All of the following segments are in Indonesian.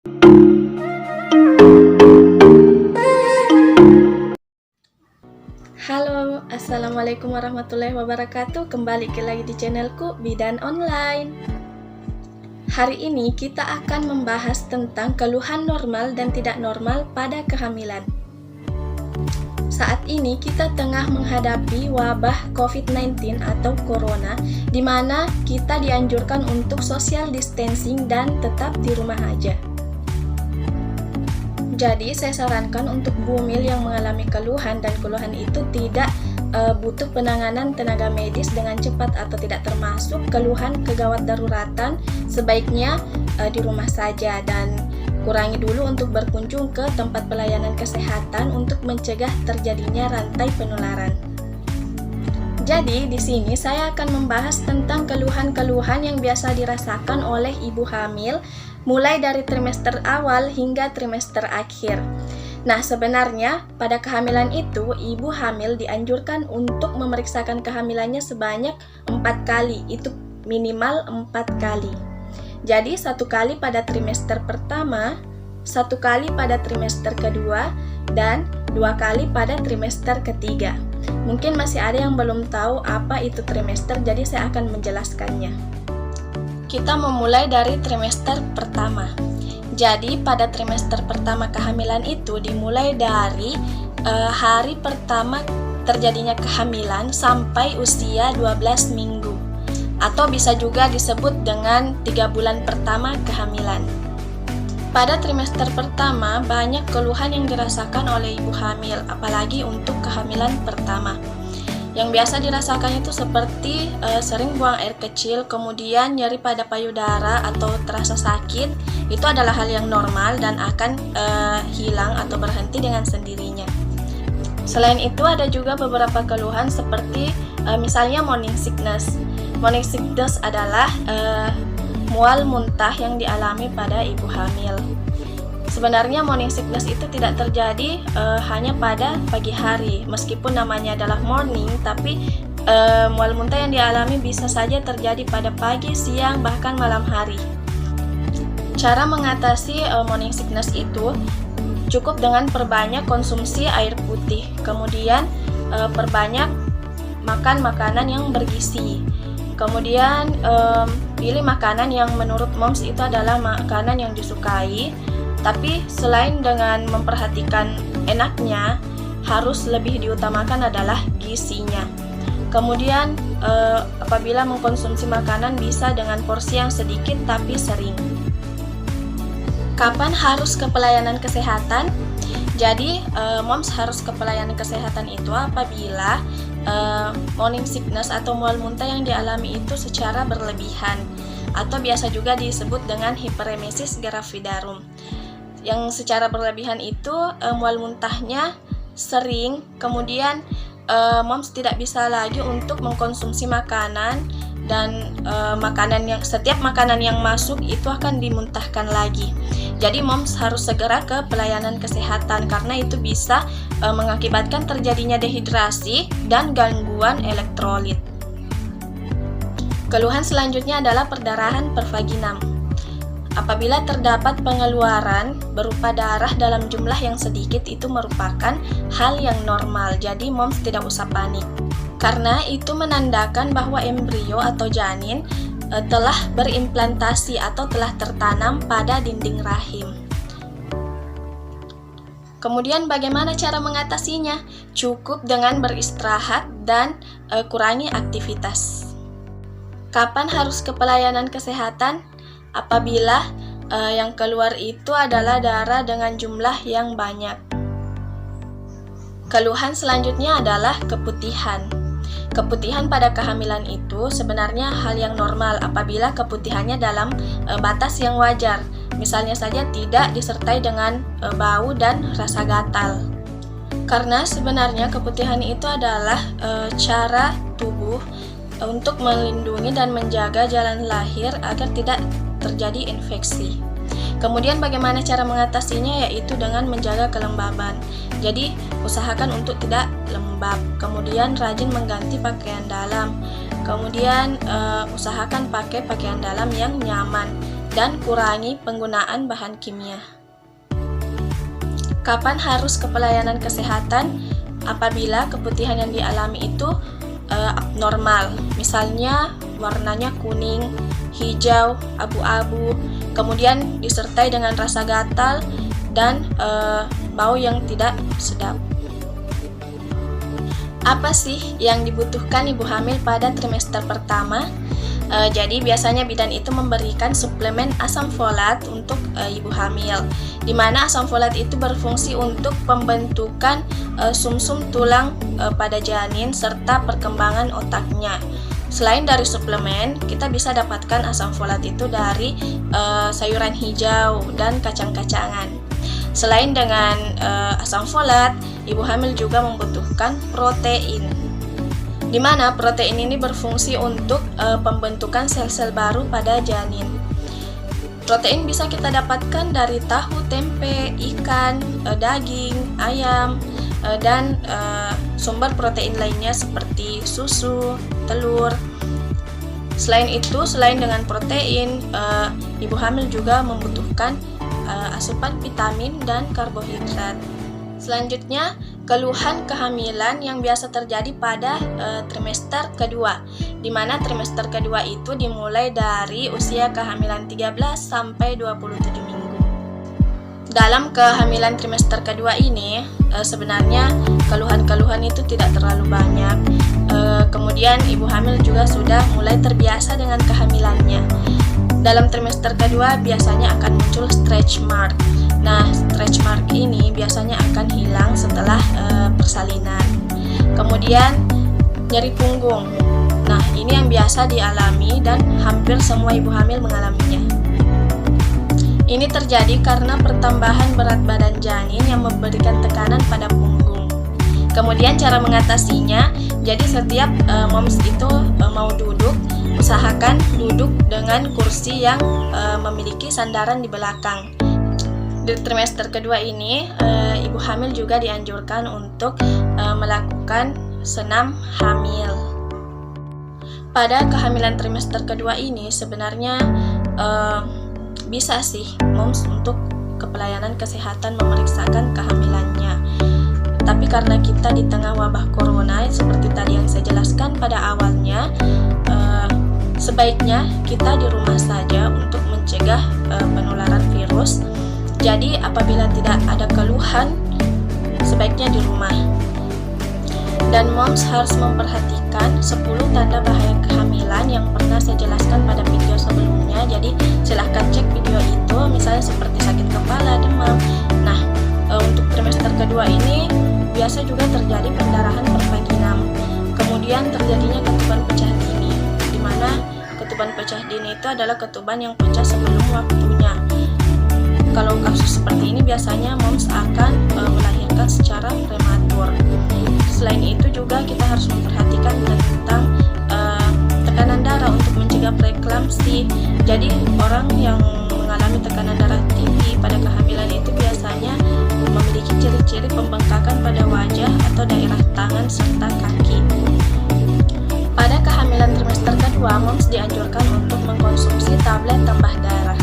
Halo, assalamualaikum warahmatullahi wabarakatuh. Kembali lagi di channelku Bidan Online. Hari ini kita akan membahas tentang keluhan normal dan tidak normal pada kehamilan. Saat ini kita tengah menghadapi wabah COVID-19 atau Corona, di mana kita dianjurkan untuk social distancing dan tetap di rumah aja. Jadi saya sarankan untuk bumil yang mengalami keluhan dan keluhan itu tidak butuh penanganan tenaga medis dengan cepat atau tidak termasuk keluhan kegawat daruratan, sebaiknya di rumah saja dan kurangi dulu untuk berkunjung ke tempat pelayanan kesehatan untuk mencegah terjadinya rantai penularan. Jadi di sini saya akan membahas tentang keluhan-keluhan yang biasa dirasakan oleh ibu hamil mulai dari trimester awal hingga trimester akhir. Nah, sebenarnya pada kehamilan itu ibu hamil dianjurkan untuk memeriksakan kehamilannya sebanyak 4 kali, itu minimal 4 kali. Jadi 1 kali pada trimester pertama, 1 kali pada trimester kedua, dan 2 kali pada trimester ketiga. Mungkin masih ada yang belum tahu apa itu trimester, jadi saya akan menjelaskannya. Kita memulai dari trimester pertama. Jadi pada trimester pertama kehamilan itu dimulai dari hari pertama terjadinya kehamilan sampai usia 12 minggu. Atau bisa juga disebut dengan 3 bulan pertama kehamilan. Pada trimester pertama, banyak keluhan yang dirasakan oleh ibu hamil, apalagi untuk kehamilan pertama. Yang biasa dirasakan itu seperti sering buang air kecil, kemudian nyeri pada payudara atau terasa sakit. Itu adalah hal yang normal dan akan hilang atau berhenti dengan sendirinya. Selain itu ada juga beberapa keluhan seperti misalnya morning sickness. Morning sickness adalah mual muntah yang dialami pada ibu hamil. Sebenarnya morning sickness itu tidak terjadi hanya pada pagi hari. Meskipun namanya adalah morning, tapi mual muntah yang dialami bisa saja terjadi pada pagi, siang, bahkan malam hari. Cara mengatasi morning sickness itu cukup dengan perbanyak konsumsi air putih, kemudian perbanyak makan makanan yang bergizi. Kemudian pilih makanan yang menurut moms itu adalah makanan yang disukai. Tapi selain dengan memperhatikan enaknya, harus lebih diutamakan adalah gizinya. Kemudian apabila mengkonsumsi makanan bisa dengan porsi yang sedikit tapi sering. Kapan harus ke pelayanan kesehatan? Jadi moms harus ke pelayanan kesehatan itu apabila morning sickness atau mual muntah yang dialami itu secara berlebihan, atau biasa juga disebut dengan hiperemesis gravidarum. Yang secara berlebihan itu mual muntahnya sering, kemudian moms tidak bisa lagi untuk mengkonsumsi makanan dan setiap makanan yang masuk itu akan dimuntahkan lagi. Jadi moms harus segera ke pelayanan kesehatan karena itu bisa mengakibatkan terjadinya dehidrasi dan gangguan elektrolit. Keluhan selanjutnya adalah perdarahan pervaginam. Apabila terdapat pengeluaran berupa darah dalam jumlah yang sedikit, itu merupakan hal yang normal, jadi moms tidak usah panik. Karena itu menandakan bahwa embrio atau janin telah berimplantasi atau telah tertanam pada dinding rahim. Kemudian bagaimana cara mengatasinya? Cukup dengan beristirahat dan kurangi aktivitas. Kapan harus ke pelayanan kesehatan? Apabila yang keluar itu adalah darah dengan jumlah yang banyak. Keluhan selanjutnya adalah keputihan. Keputihan pada kehamilan itu sebenarnya hal yang normal apabila keputihannya dalam batas yang wajar. Misalnya saja tidak disertai dengan bau dan rasa gatal. Karena sebenarnya keputihan itu adalah cara tubuh untuk melindungi dan menjaga jalan lahir agar tidak terjadi infeksi. Kemudian bagaimana cara mengatasinya, yaitu dengan menjaga kelembaban. Jadi usahakan untuk tidak lembab. Kemudian rajin mengganti pakaian dalam. Kemudian usahakan pakai pakaian dalam yang nyaman. dan kurangi penggunaan bahan kimia. Kapan harus ke pelayanan kesehatan? Apabila keputihan yang dialami itu abnormal, misalnya warnanya kuning, hijau, abu-abu, kemudian disertai dengan rasa gatal dan bau yang tidak sedap. Apa sih yang dibutuhkan ibu hamil pada trimester pertama? Jadi biasanya bidan itu memberikan suplemen asam folat untuk ibu hamil, di mana asam folat itu berfungsi untuk pembentukan sumsum tulang pada janin serta perkembangan otaknya. Selain dari suplemen, kita bisa dapatkan asam folat itu dari sayuran hijau dan kacang-kacangan. Selain dengan asam folat, ibu hamil juga membutuhkan protein, di mana protein ini berfungsi untuk pembentukan sel-sel baru pada janin. Protein bisa kita dapatkan dari tahu, tempe, ikan, daging, ayam, dan sumber protein lainnya seperti susu, telur. Selain itu, selain dengan protein, ibu hamil juga membutuhkan asupan vitamin dan karbohidrat. Selanjutnya, keluhan kehamilan yang biasa terjadi pada trimester kedua, di mana trimester kedua itu dimulai dari usia kehamilan 13 sampai 27 minggu. Dalam kehamilan trimester kedua ini, sebenarnya keluhan-keluhan itu tidak terlalu banyak. Kemudian ibu hamil juga sudah mulai terbiasa dengan kehamilannya. Dalam trimester kedua biasanya akan muncul stretch mark. Nah, stretch mark ini biasanya akan hilang setelah persalinan. Kemudian nyeri punggung. Nah, ini yang biasa dialami dan hampir semua ibu hamil mengalaminya. Ini terjadi karena pertambahan berat badan janin yang memberikan tekanan pada punggung. Kemudian cara mengatasinya, jadi setiap moms itu mau duduk, usahakan duduk dengan kursi yang memiliki sandaran di belakang. Di trimester kedua ini, ibu hamil juga dianjurkan untuk melakukan senam hamil. Pada kehamilan trimester kedua ini sebenarnya bisa sih moms untuk ke pelayanan kesehatan memeriksakan kehamilannya. Tapi karena kita di tengah wabah corona seperti tadi yang saya jelaskan pada awalnya, sebaiknya kita di rumah saja untuk mencegah penularan virus. Jadi apabila tidak ada keluhan, sebaiknya di rumah. Dan moms harus memperhatikan 10 tanda bahaya kehamilan yang pernah saya jelaskan pada video sebelumnya. Jadi silahkan cek video itu, misalnya seperti sakit kepala, demam. Nah, untuk trimester kedua ini biasa juga terjadi pendarahan pervaginam. Kemudian terjadinya ketuban pecah dini, di mana ketuban pecah dini itu adalah ketuban yang pecah sebelum waktunya. Kalau kasus seperti ini biasanya moms akan melahirkan secara prematur. Selain itu juga kita harus memperhatikan tentang tekanan darah untuk mencegah preeklamsi. Jadi orang yang mengalami tekanan darah tinggi pada kehamilan itu biasanya memiliki ciri-ciri pembengkakan pada wajah atau daerah tangan serta kaki. Pada kehamilan trimester kedua, moms dianjurkan untuk mengkonsumsi tablet tambah darah.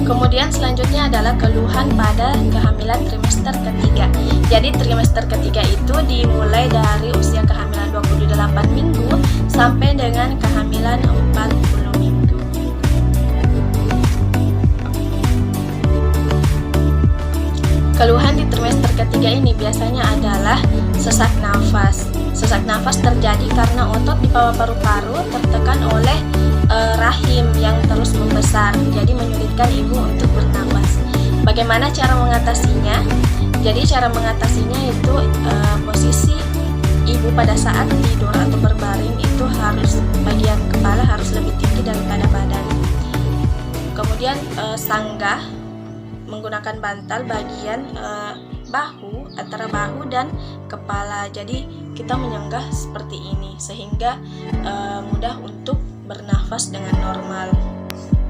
Kemudian selanjutnya adalah keluhan pada kehamilan trimester ketiga. Jadi trimester ketiga itu dimulai dari usia kehamilan 28 minggu sampai dengan kehamilan 40 minggu. Keluhan di trimester ketiga ini biasanya adalah sesak nafas. Sesak nafas terjadi karena otot di bawah paru-paru tertekan oleh rahim yang terus membesar, jadi menyulitkan ibu untuk bernafas. Bagaimana cara mengatasinya? Jadi cara mengatasinya itu posisi ibu pada saat tidur atau berbaring itu harus bagian kepala harus lebih tinggi daripada badan. Kemudian sanggah menggunakan bantal bagian bahu, antara bahu dan kepala. Jadi kita menyenggah seperti ini sehingga mudah untuk bernafas dengan normal.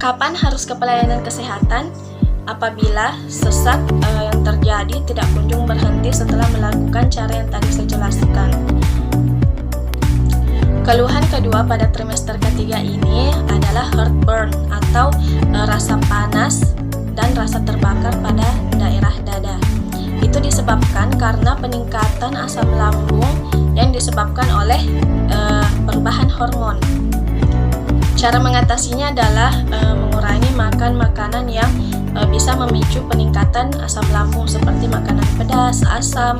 Kapan harus ke pelayanan kesehatan? Apabila sesak yang terjadi tidak kunjung berhenti setelah melakukan cara yang tadi saya jelaskan. Keluhan kedua pada trimester ketiga ini adalah heartburn atau rasa panas dan rasa terbakar pada daerah dada. Itu disebabkan karena peningkatan asam lambung yang disebabkan oleh perubahan hormon. Cara mengatasinya adalah mengurangi makan makanan yang bisa memicu peningkatan asam lambung seperti makanan pedas, asam,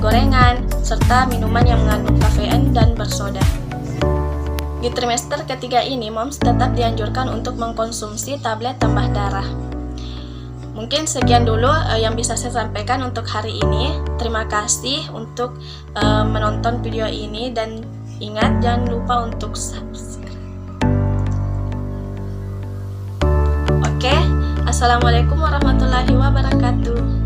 gorengan, serta minuman yang mengandung kafein dan bersoda. Di trimester ketiga ini, moms tetap dianjurkan untuk mengkonsumsi tablet tambah darah. Mungkin sekian dulu yang bisa saya sampaikan untuk hari ini. Terima kasih untuk menonton video ini dan ingat jangan lupa untuk subscribe. Oke, assalamualaikum warahmatullahi wabarakatuh.